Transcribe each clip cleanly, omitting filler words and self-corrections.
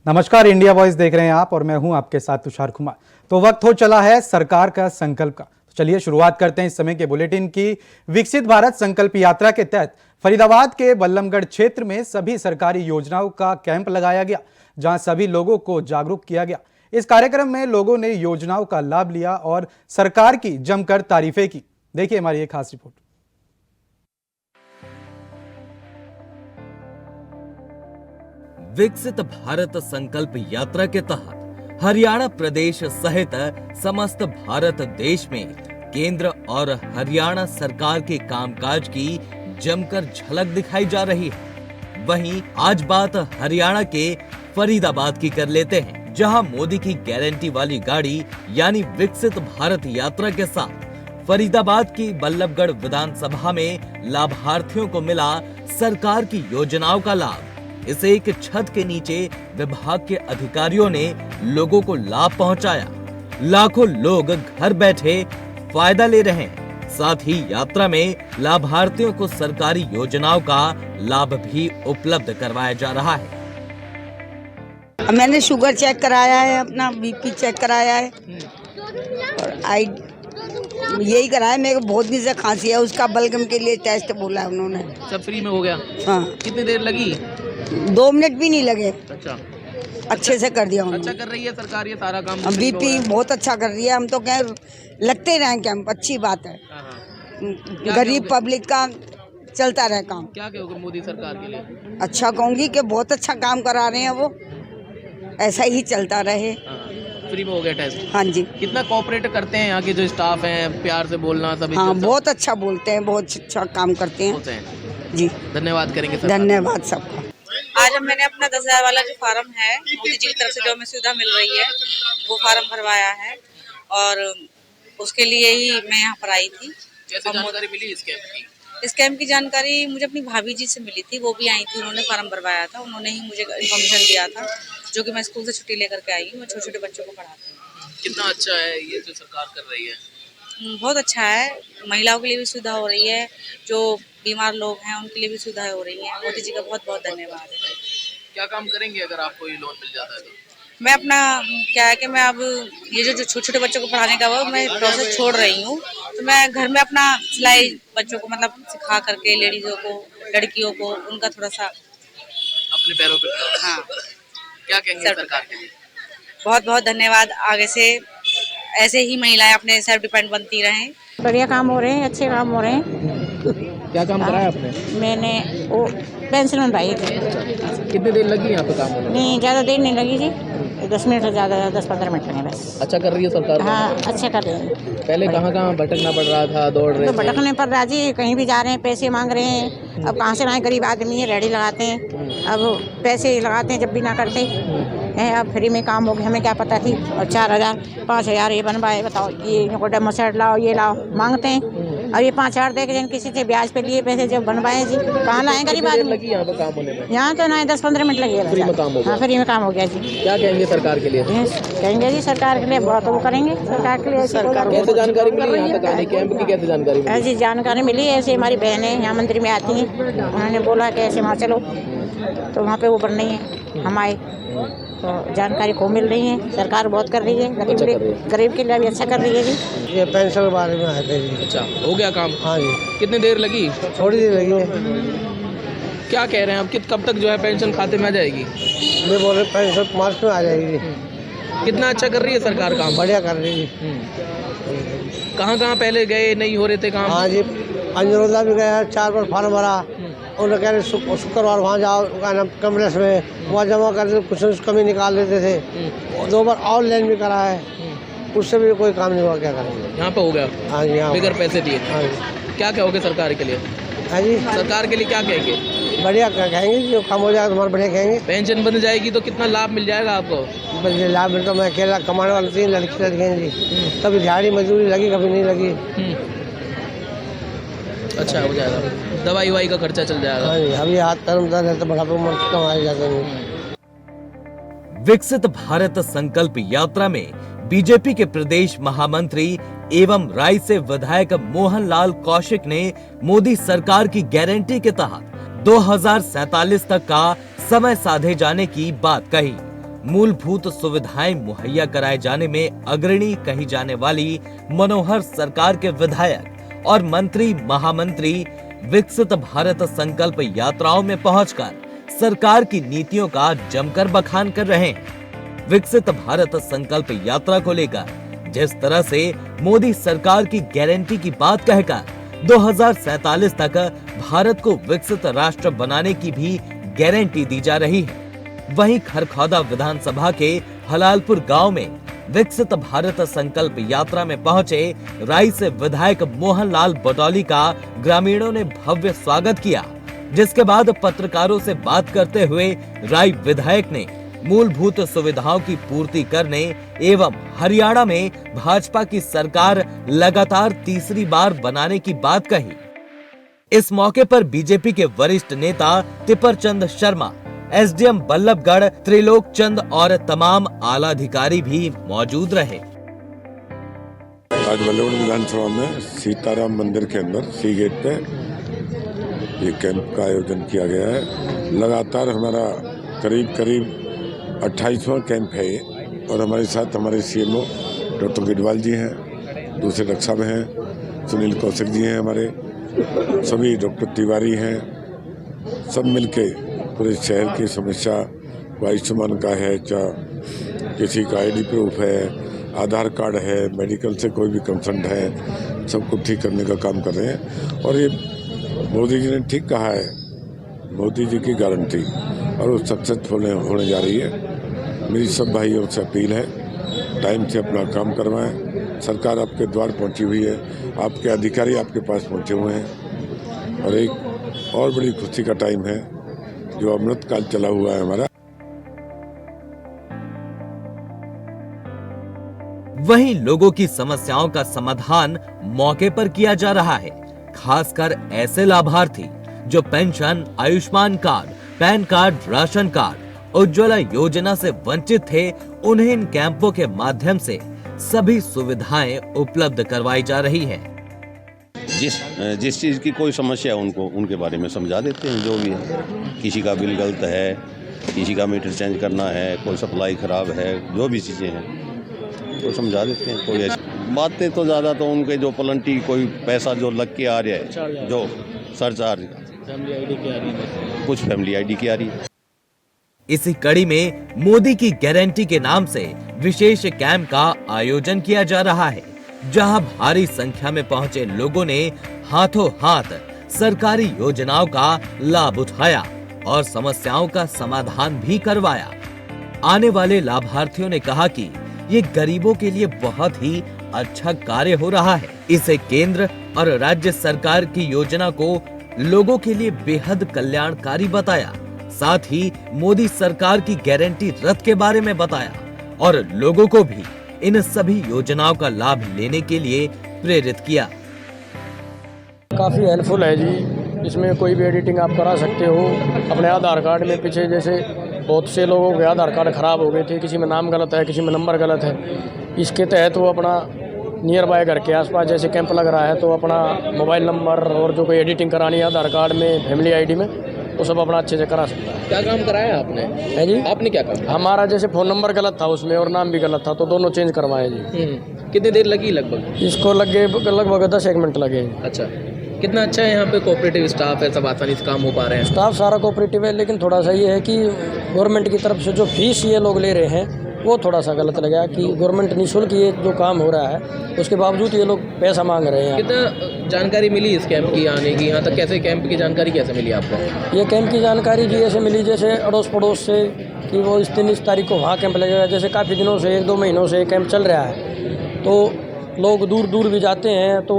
नमस्कार, India voice देख रहे हैं आप और मैं हूं आपके साथ तुषार कुमार। तो वक्त हो चला है सरकार का संकल्प का। तो चलिए शुरुआत करते हैं इस समय के बुलेटिन की। विकसित भारत संकल्प यात्रा के तहत फरीदाबाद के बल्लभगढ़ क्षेत्र में सभी सरकारी योजनाओं का कैंप लगाया गया, जहां सभी लोगों को जागरूक किया गया। इस कार्यक्रम में लोगों ने योजनाओं का लाभ लिया और सरकार की जमकर तारीफें की। देखिए हमारी एक खास रिपोर्ट। विकसित भारत संकल्प यात्रा के तहत हरियाणा प्रदेश सहित समस्त भारत देश में केंद्र और हरियाणा सरकार के कामकाज की जमकर झलक दिखाई जा रही है। वहीं आज बात हरियाणा के फरीदाबाद की कर लेते हैं, जहां मोदी की गारंटी वाली गाड़ी यानी विकसित भारत यात्रा के साथ फरीदाबाद की बल्लभगढ़ विधानसभा में लाभार्थियों को मिला सरकार की योजनाओं का लाभ। इस एक छत के नीचे विभाग के अधिकारियों ने लोगों को लाभ पहुंचाया। लाखों लोग घर बैठे फायदा ले रहे हैं। साथ ही यात्रा में लाभार्थियों को सरकारी योजनाओं का लाभ भी उपलब्ध करवाया जा रहा है। मैंने शुगर चेक कराया है, अपना बीपी चेक कराया है और यही कराया। मेरे को बहुत दिन से खांसी है, उसका बलगम के लिए टेस्ट बोला है उन्होंने। सब फ्री में हो गया? हाँ। कितनी देर लगी? 2 मिनट भी नहीं लगे। अच्छा, अच्छे से कर दिया उन्होंने। अच्छा कर रही है सरकार ये सारा काम? बीपी बहुत अच्छा कर रही है। हम तो कह लगते रहे कैंप, अच्छी बात है। गरीब पब्लिक का चलता रहे काम। क्या कहोगे मोदी सरकार के लिए? अच्छा कहूँगी कि बहुत अच्छा काम करा रहे हैं वो, ऐसा ही चलता रहे। फ्री में हो गया टेस्ट? हाँ जी। कितना कोऑपरेट करते हैं यहाँ के जो स्टाफ हैं, प्यार से बोलना सभी? हाँ, बहुत अच्छा बोलते हैं, बहुत अच्छा काम करते हैं जी। धन्यवाद करेंगे सर। धन्यवाद सबका। आज मैंने अपना 10,000 वाला जो फार्म है मोदी जी की तरफ से जो हमें सुविधा मिल रही है वो फार्म भरवाया है और उसके लिए ही मैं यहाँ पर आई थी। कैसे जानकारी मिली इस कैंप की? इस कैंप की जानकारी मुझे अपनी भाभी जी से मिली थी, वो भी आई थी, उन्होंने फार्म भरवाया था। उन्होंने ही मुझे इन्फॉर्मेशन दिया था, जो कि मैं स्कूल से छुट्टी लेकर के आई हूँ। मैं छोटे छोटे बच्चों को पढ़ाती हूँ। कितना अच्छा है ये जो सरकार कर रही है? बहुत अच्छा है। महिलाओं के लिए भी सुविधा हो रही है, जो बीमार लोग हैं उनके लिए भी सुविधा हो रही है। मोदी जी का बहुत बहुत धन्यवाद है। क्या काम करेंगे अगर आपको ये लोन मिल जाता है तो? मैं अपना क्या है कि मैं अब ये जो छोटे छोटे बच्चों को पढ़ाने का वो मैं प्रोसेस छोड़ रही हूँ, तो मैं घर में अपना सिलाई बच्चों को मतलब सिखा करके लेडीजों को, लड़कियों को, उनका थोड़ा सा अपने पैरों पे खड़ा हो। हाँ। क्या कहेंगे सरकार के लिए? बहुत बहुत धन्यवाद। आगे से ऐसे ही महिलाएं अपने सेल्फ डिपेंड बनती रहें। बढ़िया काम हो रहे हैं, अच्छे काम हो रहे हैं। क्या काम कराया आपने? मैंने वो पेंसिल बनवाई थी। कितनी देर लगी यहाँ पे काम होने में? नहीं, ज़्यादा देर नहीं लगी जी, 10 मिनट से ज़्यादा, 10-15 मिनट लगे बस। अच्छा कर रही है सरकार? हाँ, अच्छा कर रहे हैं। पहले कहाँ कहाँ भटकना पड़ रहा था, दौड़ रहे तो थे? भटकने पर राजी, कहीं भी जा रहे हैं, पैसे मांग रहे हैं। अब कहाँ से लाएं, गरीब आदमी है, रेडी लगाते हैं, अब पैसे लगाते हैं जब भी ना करते हैं। अब फ्री में काम हो गया, हमें क्या पता थी। और 4,000 5,000 ये बनवाए, बताओ, ये डेमोसेट लाओ, ये लाओ, मांगते हैं। और ये 5,000 दे के किसी से ब्याज पे लिए पैसे जब बनवाए जी, कहाँ लाएं गरीब आदमी? लगी यहाँ पे काम होने में? यहाँ तो ना 10-15 मिनट लगे। फ्री में काम हो गया? हाँ, फ्री में काम हो गया जी। क्या कहेंगे सरकार के लिए? कहेंगे जी सरकार के लिए बहुत वो करेंगे। सरकार के लिए कैसे जानकारी मिली यहाँ तक आने कैंप की? कैसे जानकारी मिली? ऐसी जानकारी मिली, ऐसे हमारी बहनें यहाँ मंदिर में आती हैं, उन्होंने बोला कि ऐसे वहाँ चलो, तो वहाँ पे वो बढ़ रही है, हम आए तो जानकारी को मिल रही है। सरकार बहुत कर रही है, गरीब के लिए भी अच्छा कर रही है जी। ये पेंशन के बारे में आए थे जी। अच्छा, हो गया काम? हाँ जी। कितनी देर लगी? थोड़ी देर लगी है। क्या कह रहे हैं आप, कब तक जो है पेंशन खाते में आ जाएगी? मैं बोल रहे पेंशन मार्च में आ जाएगी। कितना अच्छा कर रही है सरकार काम? बढ़िया कर रही है। कहाँ कहाँ पहले गए, नहीं हो रहे थे काम? हाँ जी, अंजरोला भी गया, 4 बार फार्म भरा। उन्होंने कह रहे शुक्रवार वहाँ जाओ कम्प्लेक्स में, वहाँ जमा कर दे, कुछ कमी निकाल लेते थे। 2 बार ऑनलाइन भी करा है, उससे भी कोई काम नहीं हुआ। क्या करेंगे? यहाँ पे हो गया? हाँ जी, यहाँ बगैर पैसे दिए। हाँ जी। क्या कहोगे सरकार के लिए? हाँ जी, सरकार के लिए क्या कहेंगे? बढ़िया कहेंगे, जो कम हो जाएगा तुम्हारा बढ़िया कहेंगे। पेंशन बन जाएगी तो कितना लाभ मिल जाएगा आपको? बल्कि लाभ मिलता, मैं अकेला कमाने वाले 3 लड़कियाँ जी, कभी दिहाड़ी मजदूरी लगी, कभी नहीं लगी। अच्छा हो जाएगा, दवाई ववाई का खर्चा चल जाएगा। हाँ जी, अभी हाथ पैर में दर्द है तो बुढ़ापे में कमाए जाते हैं। विकसित भारत संकल्प यात्रा में बीजेपी के प्रदेश महामंत्री एवं राय से विधायक मोहनलाल कौशिक ने मोदी सरकार की गारंटी के तहत 2047 तक का समय साधे जाने की बात कही। मूलभूत सुविधाएं मुहैया कराए जाने में अग्रणी कही जाने वाली मनोहर सरकार के विधायक और मंत्री महामंत्री विकसित भारत संकल्प यात्राओं में पहुंचकर सरकार की नीतियों का जमकर बखान कर रहे हैं। विकसित भारत संकल्प यात्रा को लेकर जिस तरह से मोदी सरकार की गारंटी की बात कहकर 2047 तक भारत को विकसित राष्ट्र बनाने की भी गारंटी दी जा रही है, वहीं खरखौदा विधानसभा के हलालपुर गांव में विकसित भारत संकल्प यात्रा में पहुंचे राई से विधायक मोहनलाल बटौली का ग्रामीणों ने भव्य स्वागत किया, जिसके बाद पत्रकारों से बात करते हुए राई विधायक ने मूलभूत सुविधाओं की पूर्ति करने एवं हरियाणा में भाजपा की सरकार लगातार तीसरी बार बनाने की बात कही। इस मौके पर बीजेपी के वरिष्ठ नेता तिपरचंद शर्मा, एसडीएम बल्लभगढ़ त्रिलोक चंद और तमाम आला अधिकारी भी मौजूद रहे। आज बल्लभगढ़ विधानसभा में सीताराम मंदिर के अंदर सी गेट पे ये कैंप का आयोजन किया गया है। लगातार हमारा करीब 28वां कैंप है ये, और हमारे साथ हमारे सीएमओ डॉक्टर गिडवाल जी हैं, दूसरे डॉक्टर साहब हैं, सुनील कौशिक जी हैं, हमारे सभी डॉक्टर तिवारी हैं, सब मिलके पूरे शहर की समस्या आयुष्मान का है, चाहे किसी का आईडी प्रूफ है, आधार कार्ड है, मेडिकल से कोई भी कंसर्न है, सबको ठीक करने का काम कर रहे हैं। और ये मोदी जी ने ठीक कहा है, मोदी जी की गारंटी और वो सक्सेसफुल होने जा रही है। मेरी सब भाइयों से अपील है, टाइम से अपना काम करवाएं। सरकार आपके द्वार पहुंची हुई है, आपके अधिकारी आपके पास पहुंचे हुए हैं, और एक और बड़ी खुशी का टाइम है जो अमृत काल चला हुआ है हमारा। वहीं लोगों की समस्याओं का समाधान मौके पर किया जा रहा है, खासकर ऐसे लाभार्थी जो pension, Ayushman card, pan card, ration card, Ujjwala योजना से वंचित थे। उन्हें इन कैंपों के माध्यम से सभी सुविधाएं उपलब्ध करवाई जा रही है। जिस चीज़ की कोई समस्या उनको उनके बारे में समझा देते हैं, जो भी है। किसी का बिल गलत है, किसी का मीटर चेंज करना है, कोई सप्लाई खराब है, जो भी चीज़ें हैं तो समझा देते हैं। कोई ऐसी बातें तो ज़्यादा तो उनके जो पलंटी कोई पैसा जो लग के आ रहा है, जो सरचार्ज फैमिली आईडी की आ रही है, कुछ फैमिली आईडी की आ रही है। इसी कड़ी में मोदी की गारंटी के नाम से विशेष कैंप का आयोजन किया जा रहा है, जहां भारी संख्या में पहुंचे लोगों ने हाथों हाथ सरकारी योजनाओं का लाभ उठाया और समस्याओं का समाधान भी करवाया। आने वाले लाभार्थियों ने कहा कि ये गरीबों के लिए बहुत ही अच्छा कार्य हो रहा है। इसे केंद्र और राज्य सरकार की योजना को लोगों के लिए बेहद कल्याणकारी बताया। साथ ही मोदी सरकार की गारंटी रथ के बारे में बताया और लोगों को भी इन सभी योजनाओं का लाभ लेने के लिए प्रेरित किया। काफ़ी हेल्पफुल है जी, इसमें कोई भी एडिटिंग आप करा सकते हो। अपने आधार कार्ड में पीछे जैसे बहुत से लोगों के आधार कार्ड ख़राब हो गए थे, किसी में नाम गलत है, किसी में नंबर गलत है। इसके तहत वो अपना नियर बाय घर के आसपास जैसे कैंप लग रहा है तो अपना मोबाइल नंबर और जो कोई एडिटिंग करानी है आधार कार्ड में, फैमिली आईडी में, वो सब अपना अच्छे से करा सकता है। क्या काम कराया आपने? है जी, आपने क्या काम? हमारा जैसे फ़ोन नंबर गलत था उसमें और नाम भी गलत था, तो दोनों चेंज करवाए जी। कितनी देर लगी लगभग? इसको लगभग 10-1 मिनट लगे। अच्छा, कितना अच्छा है यहाँ पे कोऑपरेटिव स्टाफ है, सब आसानी से काम हो पा रहे हैं। स्टाफ सारा कोऑपरेटिव है, लेकिन थोड़ा सा ये है कि गवर्नमेंट की तरफ से जो फीस ये लोग ले रहे हैं वो थोड़ा सा गलत लगा कि गवर्नमेंट निःशुल्क ये जो काम हो रहा है उसके बावजूद ये लोग पैसा मांग रहे हैं। कितना जानकारी मिली इस कैंप की आने की? यहाँ तक कैसे कैंप की जानकारी कैसे मिली आपको? ये कैंप की जानकारी जी ऐसे मिली जैसे अड़ोस पड़ोस से कि वो इस तारीख को वहाँ कैंप लगेगा। जैसे काफ़ी दिनों से 1-2 महीनों से कैंप चल रहा है, तो लोग दूर दूर भी जाते हैं। तो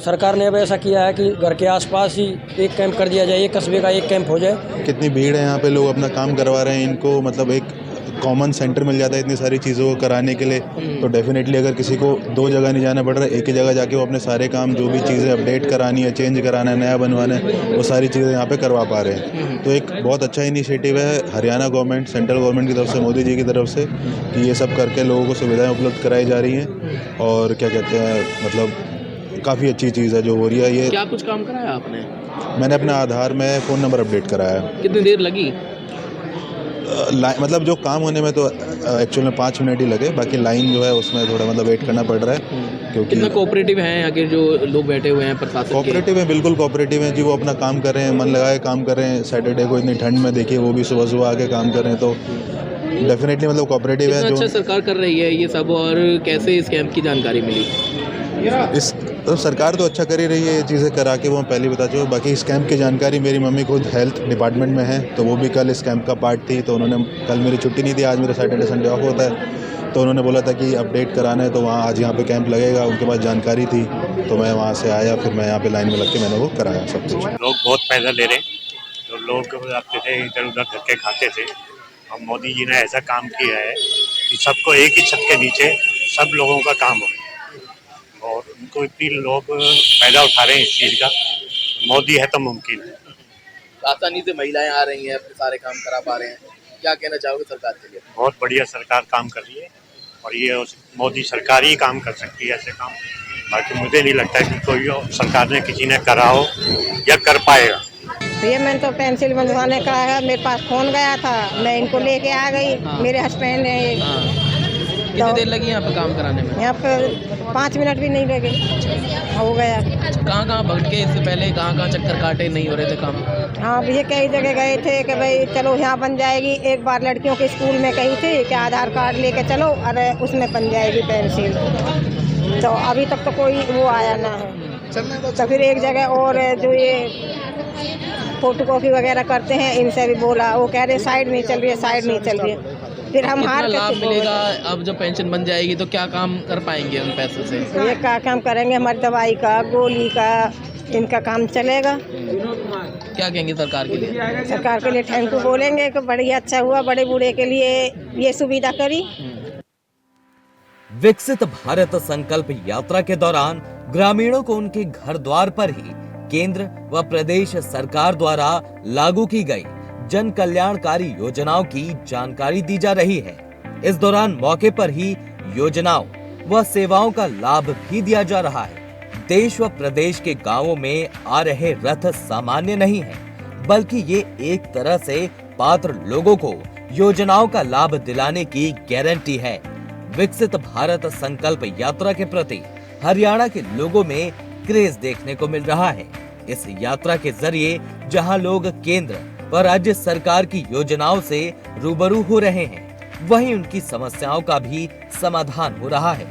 सरकार ने अब ऐसा किया है कि घर के आसपास ही एक कैंप कर दिया जाए, एक कस्बे का एक कैंप हो जाए। कितनी भीड़ है यहाँ पे, लोग अपना काम करवा रहे हैं। इनको मतलब एक कॉमन सेंटर मिल जाता है इतनी सारी चीज़ों को कराने के लिए। तो डेफिनेटली अगर किसी को 2 जगह नहीं जाना पड़ रहा है, एक ही जगह जाके वो अपने सारे काम जो भी चीज़ें अपडेट करानी है, चेंज कराना है, नया बनवाना है, वो सारी चीज़ें यहाँ पे करवा पा रहे हैं। तो एक बहुत अच्छा इनिशिएटिव है हरियाणा गवर्नमेंट, सेंट्रल गवर्नमेंट की तरफ से, मोदी जी की तरफ से, कि ये सब करके लोगों को सुविधाएँ उपलब्ध कराई जा रही हैं। और क्या कहते हैं, मतलब काफ़ी अच्छी चीज़ है जो हो रही है। ये क्या कुछ काम कराया आपने? मैंने अपना आधार में फ़ोन नंबर अपडेट कराया। कितनी देर लगी? मतलब जो काम होने में तो एक्चुअल में 5 मिनट ही लगे, बाकी लाइन जो है उसमें थोड़ा मतलब वेट करना पड़ रहा है क्योंकि कितना कोऑपरेटिव हैं यहाँ के जो लोग बैठे हुए हैं प्रशासन के? कोऑपरेटिव है, बिल्कुल कोऑपरेटिव है जी। वो अपना काम कर रहे हैं, मन लगाए काम कर रहे हैं। सैटरडे को इतनी ठंड में देखिए वो भी सुबह सुबह आके काम कर रहे हैं, तो डेफिनेटली मतलब कोऑपरेटिव है। अच्छा सरकार कर रही है ये सब, और कैसे इस कैंप की जानकारी मिली? इस तो सरकार तो अच्छा कर ही रही है, ये चीज़ें करा के वो पहले बता चुके। बाकी इस कैंप की जानकारी मेरी मम्मी खुद हेल्थ डिपार्टमेंट में है, तो वो भी कल इस कैंप का पार्ट थी। तो उन्होंने, कल मेरी छुट्टी नहीं थी, आज मेरा सैटरडे संडे ऑफ होता है, तो उन्होंने बोला था कि अपडेट कराना है, तो वहाँ आज यहाँ पे कैंप लगेगा। उनके पास जानकारी थी तो मैं वहाँ से आया, फिर मैं यहाँ पे लाइन में लग के मैंने वो कराया सब कुछ। लोग बहुत पैसा ले रहे, तो लोग आते थे इधर उधर धक्के खाते थे, और मोदी जी ने ऐसा काम किया है कि सबको एक ही छत के नीचे सब लोगों का काम हो, और उनको इतनी लोग फायदा उठा रहे हैं इस चीज़ का। मोदी है तो मुमकिन है। आसानी से महिलाएं आ रही हैं, अपने सारे काम करा पा रहे हैं, क्या कहना चाहोगे सरकार के लिए? बहुत बढ़िया सरकार काम कर रही है, और ये मोदी सरकार ही काम कर सकती है ऐसे काम। बाकी मुझे नहीं लगता कि कोई और सरकार ने किसी ने करा हो या कर पाएगा। ये मैंने तो पेंसिल बनवाने का है, मेरे पास फोन गया था, मैं इनको लेके आ गई। मेरे हस्बैंड ने कितनी देर लगी यहाँ पे काम कराने में? यहाँ पे 5 मिनट भी नहीं लगे, हो गया। कहाँ कहाँ भटके इससे पहले, कहाँ कहाँ चक्कर काटे, नहीं हो रहे थे काम? हाँ भैया कई जगह गए थे कि भाई चलो यहाँ बन जाएगी। एक बार लड़कियों के स्कूल में कही थी कि आधार कार्ड लेके चलो, अरे उसमें बन जाएगी पेंसिल, तो अभी तक तो कोई वो आया ना है। तो फिर एक जगह और जो ये फोटो कॉपी वगैरह करते हैं, इनसे भी बोला, वो कह रहे साइड नहीं चल रही है, साइड नहीं चल रही है। फिर हम हार के लाभ मिलेगा अब जब पेंशन बन जाएगी, तो क्या काम कर पाएंगे उन पैसों से? ये क्या काम करेंगे, हमारी दवाई का, गोली का, इनका काम चलेगा। क्या कहेंगे सरकार के लिए? सरकार के लिए थैंक यू बोलेंगे कि बढ़िया, अच्छा हुआ, बड़े बूढ़े के लिए ये सुविधा करी। विकसित भारत संकल्प यात्रा के दौरान ग्रामीणों को उनके घर द्वार पर ही केंद्र व प्रदेश सरकार द्वारा लागू की गई जन कल्याणकारी योजनाओं की जानकारी दी जा रही है। इस दौरान मौके पर ही योजनाओं व सेवाओं का लाभ भी दिया जा रहा है। देश व प्रदेश के गांवों में आ रहे रथ सामान्य नहीं है, बल्कि ये एक तरह से पात्र लोगों को योजनाओं का लाभ दिलाने की गारंटी है। विकसित भारत संकल्प यात्रा के प्रति हरियाणा के लोगों में क्रेज देखने को मिल रहा है। इस यात्रा के जरिए जहां लोग केंद्र व राज्य सरकार की योजनाओं से रूबरू हो रहे हैं, वहीं उनकी समस्याओं का भी समाधान हो रहा है।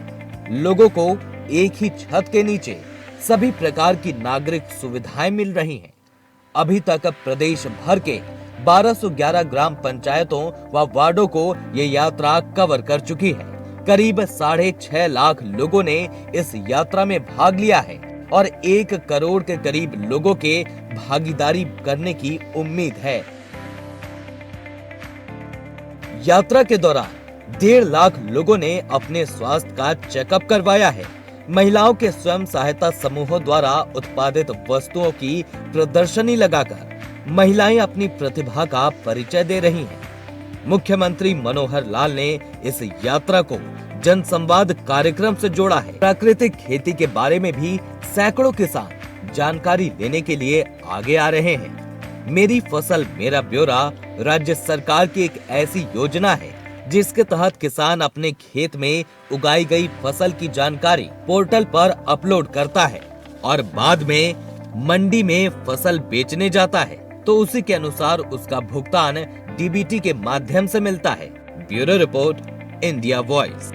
लोगों को एक ही छत के नीचे सभी प्रकार की नागरिक सुविधाएं मिल रही हैं। अभी तक प्रदेश भर के 1211 ग्राम पंचायतों व वार्डों को ये यात्रा कवर कर चुकी है। करीब 6.5 लाख लोगों ने इस यात्रा में भाग लिया है और 1 करोड़ के करीब लोगों के भागीदारी करने की उम्मीद है। यात्रा के दौरान 1.5 लाख लोगों ने अपने स्वास्थ्य का चेकअप करवाया है। महिलाओं के स्वयं सहायता समूहों द्वारा उत्पादित वस्तुओं की प्रदर्शनी लगाकर महिलाएं अपनी प्रतिभा का परिचय दे रही हैं। मुख्यमंत्री मनोहर लाल ने इस यात्रा को जनसंवाद कार्यक्रम से जोड़ा है। प्राकृतिक खेती के बारे में भी सैकड़ों किसान जानकारी लेने के लिए आगे आ रहे हैं। मेरी फसल मेरा ब्यौरा राज्य सरकार की एक ऐसी योजना है जिसके तहत किसान अपने खेत में उगाई गई फसल की जानकारी पोर्टल पर अपलोड करता है और बाद में मंडी में फसल बेचने जाता है, तो उसी के अनुसार उसका भुगतान डीबीटी के माध्यम से मिलता है। Bureau report, India voice.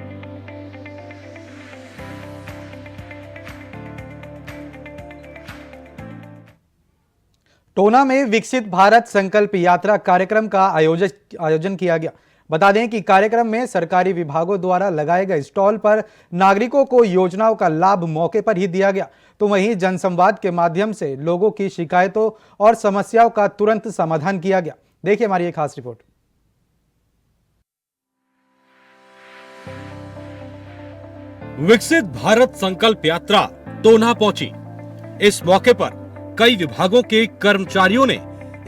टोना में विकसित भारत संकल्प यात्रा कार्यक्रम का आयोजन किया गया। बता दें कि कार्यक्रम में सरकारी विभागों द्वारा लगाए गए स्टॉल पर नागरिकों को योजनाओं का लाभ मौके पर ही दिया गया, तो वहीं जनसंवाद के माध्यम से लोगों की शिकायतों और समस्याओं का तुरंत समाधान किया गया। देखिए हमारी एक खास रिपोर्ट। विकसित भारत संकल्प यात्रा टोना पहुंची। इस मौके पर कई विभागों के कर्मचारियों ने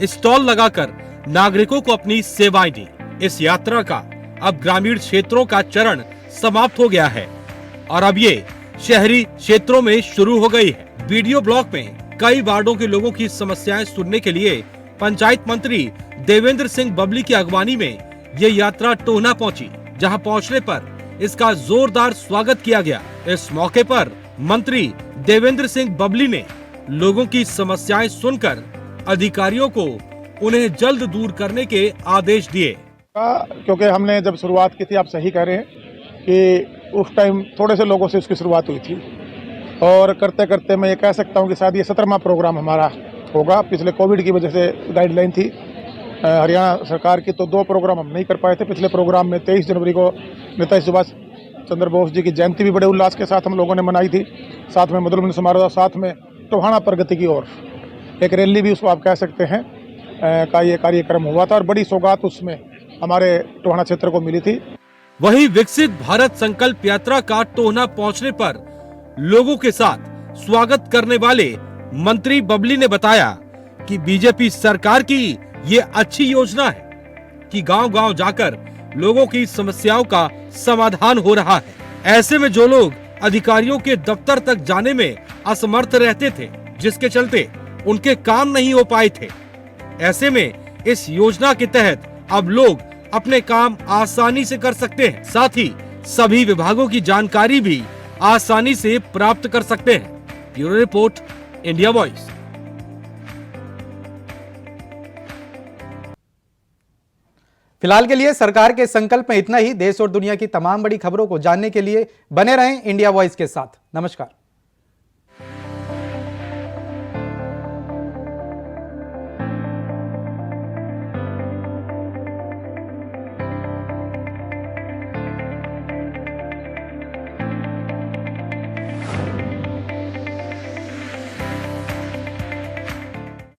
स्टॉल लगाकर नागरिकों को अपनी सेवाएं दी। इस यात्रा का अब ग्रामीण क्षेत्रों का चरण समाप्त हो गया है और अब ये शहरी क्षेत्रों में शुरू हो गई है। वीडियो ब्लॉग में कई वार्डों के लोगों की समस्याएं सुनने के लिए पंचायत मंत्री देवेंद्र सिंह बबली की अगवानी में ये यात्रा टोना पहुंची, जहां पहुंचने पर इसका जोरदार स्वागत किया गया। इस मौके पर मंत्री देवेंद्र सिंह बबली ने लोगों की समस्याएं सुनकर अधिकारियों को उन्हें जल्द दूर करने के आदेश दिए। क्योंकि हमने जब शुरुआत की थी, आप सही कह रहे हैं कि उस टाइम थोड़े से लोगों से उसकी शुरुआत हुई थी और करते करते मैं ये कह सकता हूँ कि शायद ये 17वां प्रोग्राम हमारा होगा। पिछले कोविड की वजह से गाइडलाइन थी हरियाणा सरकार की, तो 2 प्रोग्राम हम नहीं कर पाए थे। पिछले प्रोग्राम में 23 जनवरी को नेताजी सुभाष चंद्र बोस जी की जयंती भी बड़े उल्लास के साथ हम लोगों ने मनाई थी, साथ में मधुरमन समारोह, साथ में टोहाना प्रगति की ओर एक रैली भी उसको आप कह सकते हैं का ये कार्यक्रम हुआ था और बड़ी सौगात उसमें हमारे टोहाना क्षेत्र को मिली थी। वहीं विकसित भारत संकल्प यात्रा का टोना पहुंचने पर लोगों के साथ स्वागत करने वाले मंत्री बबली ने बताया कि बीजेपी सरकार की ये अच्छी योजना है कि गांव-गांव जाकर लोगों की समस्याओं का समाधान हो रहा है। ऐसे में जो लोग अधिकारियों के दफ्तर तक जाने में असमर्थ रहते थे, जिसके चलते उनके काम नहीं हो पाए थे, ऐसे में इस योजना के तहत अब लोग अपने काम आसानी से कर सकते हैं। साथ ही सभी विभागों की जानकारी भी आसानी से प्राप्त कर सकते हैं। Bureau report, India voice. फिलहाल के लिए सरकार के संकल्प में इतना ही। देश और दुनिया की तमाम बड़ी खबरों को जानने के लिए बने रहें इंडिया वॉइस के साथ। नमस्कार।